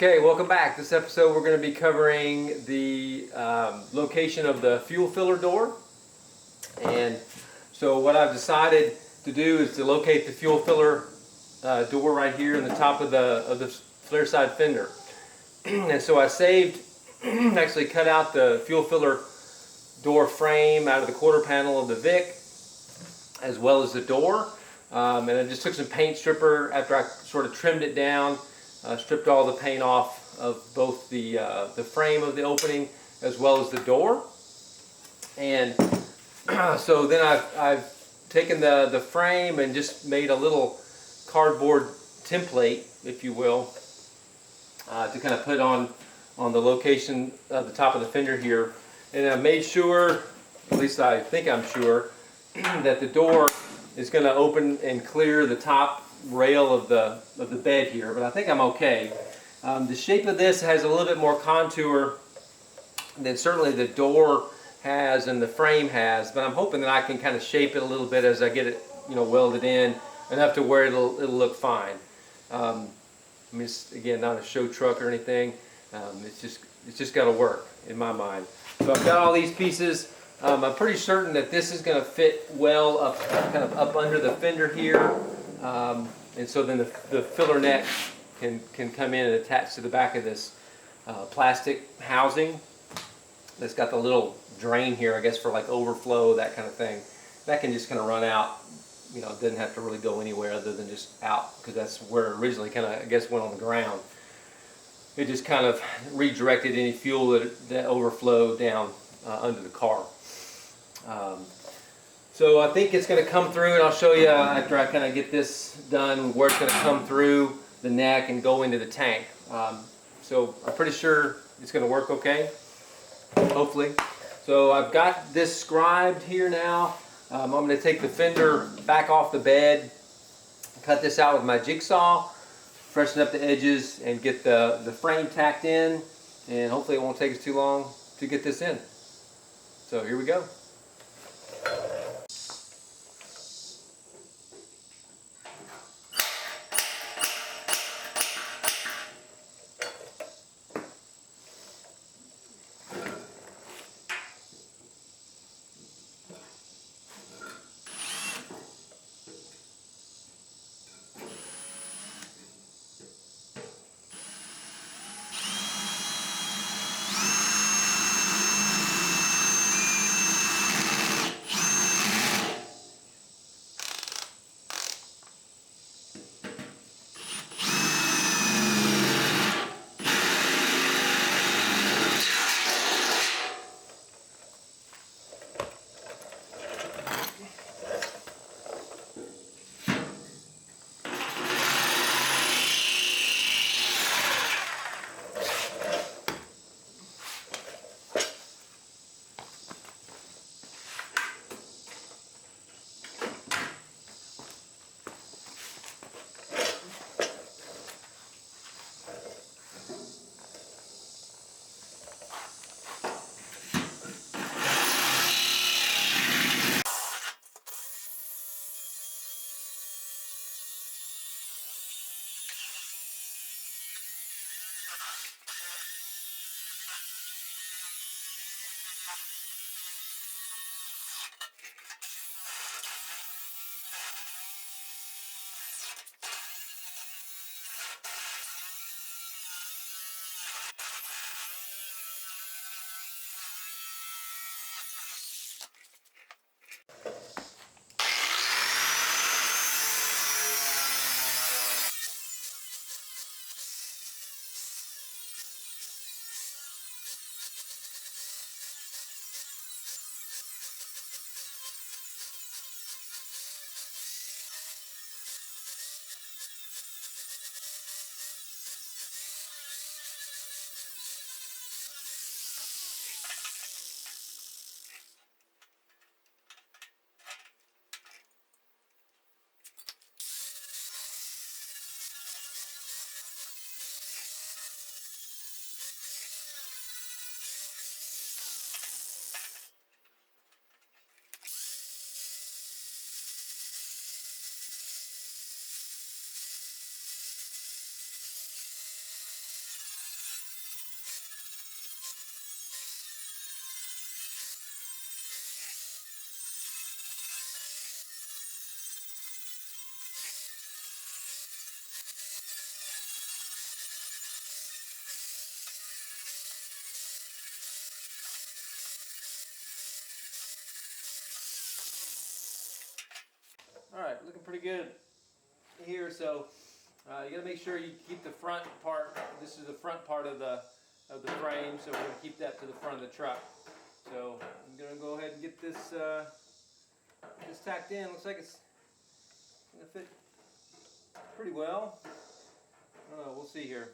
Okay, welcome back. This episode we're going to be covering the location of the fuel filler door. And so what I've decided to do is to locate the fuel filler door right here in the top of the Flareside fender. And so I saved, actually cut out the fuel filler door frame out of the quarter panel of the Vic, as well as the door. And I just took some paint stripper after I sort of trimmed it down. Stripped all the paint off of both the frame of the opening as well as the door. And so then I've taken the frame and just made a little cardboard template, if you will, to kind of put on the location of the top of the fender here. And I made sure, at least I think I'm sure, that the door is going to open and clear the top rail of the bed here, but I think I'm okay. The shape of this has a little bit more contour than certainly the door has and the frame has, but I'm hoping that I can kind of shape it a little bit as I get it, welded in enough to where it'll look fine. I mean, it's, again, not a show truck or anything. It's just got to work in my mind. So I've got all these pieces. I'm pretty certain that this is going to fit well up, kind of up under the fender here. And so then the filler neck can come in and attach to the back of this plastic housing that's got the little drain here, I guess, for like overflow, that kind of thing. That can just kind of run out. It doesn't have to really go anywhere other than just out, because that's where it originally kind of, I guess, went on the ground. It just kind of redirected any fuel that overflowed down under the car. So I think it's going to come through, and I'll show you after I kind of get this done where it's going to come through the neck and go into the tank. So I'm pretty sure it's going to work okay, hopefully. So I've got this scribed here now. I'm going to take the fender back off the bed, cut this out with my jigsaw, freshen up the edges, and get the frame tacked in, and hopefully it won't take us too long to get this in. So here we go. Alright, looking pretty good here. So you got to make sure you keep the front part. This is the front part of the frame, so we're going to keep that to the front of the truck. So I'm going to go ahead and get this tacked in. Looks like it's going to fit pretty well. I don't know, we'll see here.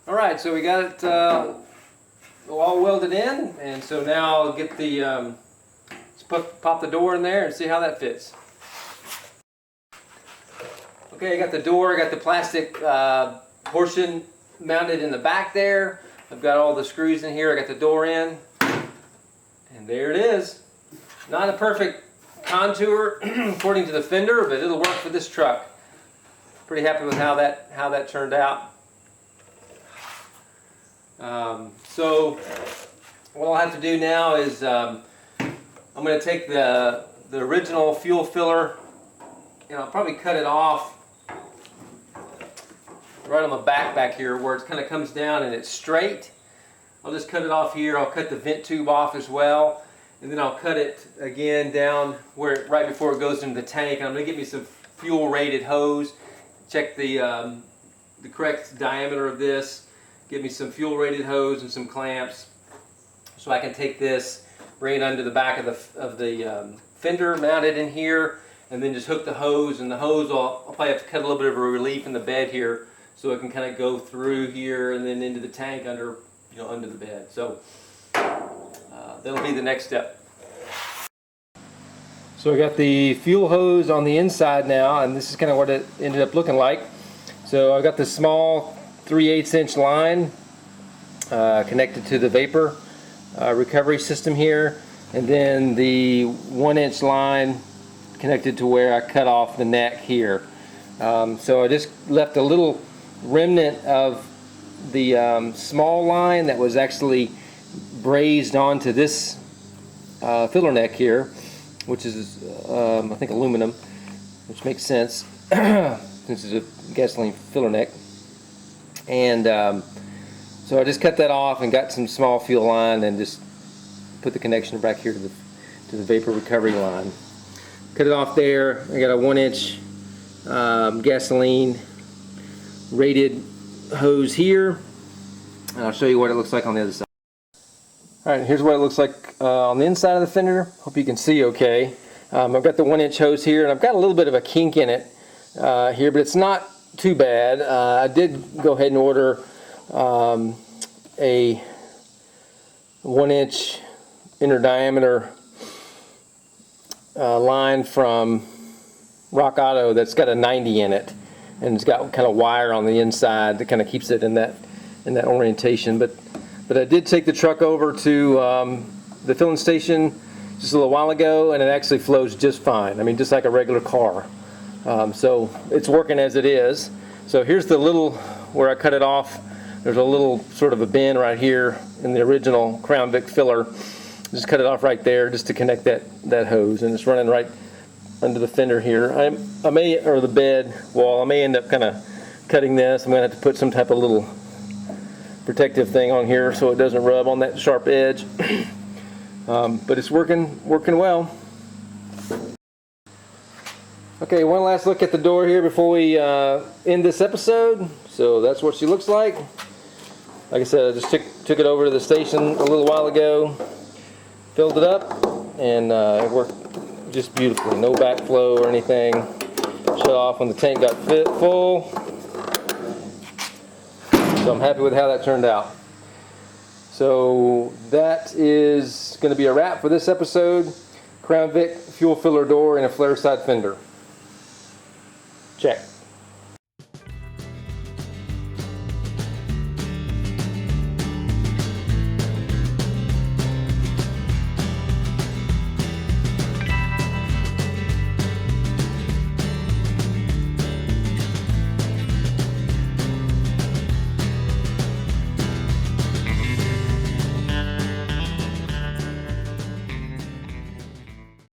Alright, so we got it all welded in, and so now I'll get the let's pop the door in there and see how that fits. Okay, I got the door, I got the plastic portion mounted in the back there. I've got all the screws in here, I got the door in, and there it is. Not a perfect contour according to the fender, but it'll work for this truck. Pretty happy with how that turned out. So what I'll have to do now is I'm going to take the original fuel filler, and I'll probably cut it off right on the back here where it kind of comes down and it's straight. I'll just cut it off here. I'll cut the vent tube off as well, and then I'll cut it again down right before it goes into the tank. And I'm going to get me some fuel rated hose, check the correct diameter of this. Get me some fuel rated hose and some clamps so I can take this, bring it under the back of the fender, mount it in here, and then just hook the hose. And the hose I'll probably have to cut a little bit of a relief in the bed here so it can kind of go through here and then into the tank under the bed. So that'll be the next step. So I got the fuel hose on the inside now, and this is kind of what it ended up looking like. So I got the small 3/8 inch line connected to the vapor recovery system here, and then the 1 inch line connected to where I cut off the neck here. So I just left a little remnant of the small line that was actually brazed onto this filler neck here, which is I think aluminum, which makes sense since it's a gasoline filler neck. And so I just cut that off and got some small fuel line and just put the connection back here to the vapor recovery line. Cut it off there. I got a 1 inch gasoline rated hose here, and I'll show you what it looks like on the other side. Alright, here's what it looks like on the inside of the fender. Hope you can see okay. I've got the 1 inch hose here, and I've got a little bit of a kink in it here, but it's not too bad. I did go ahead and order a 1 inch inner diameter line from Rock Auto that's got a 90 in it, and it's got kind of wire on the inside that kind of keeps it in that orientation. But I did take the truck over to the filling station just a little while ago, and it actually flows just fine. I mean, just like a regular car. So it's working as it is. So here's the little, where I cut it off, there's a little sort of a bend right here in the original Crown Vic filler. Just cut it off right there just to connect that hose, and it's running right under the fender here. I may, or the bed wall, I may end up kind of cutting this. I'm going to have to put some type of little protective thing on here so it doesn't rub on that sharp edge. But it's working well. Okay, one last look at the door here before we end this episode. So that's what she looks like. Like I said, I just took it over to the station a little while ago, filled it up, and it worked just beautifully. No backflow or anything. Shut off when the tank got full. So I'm happy with how that turned out. So that is going to be a wrap for this episode. Crown Vic fuel filler door and a Flareside fender. Check.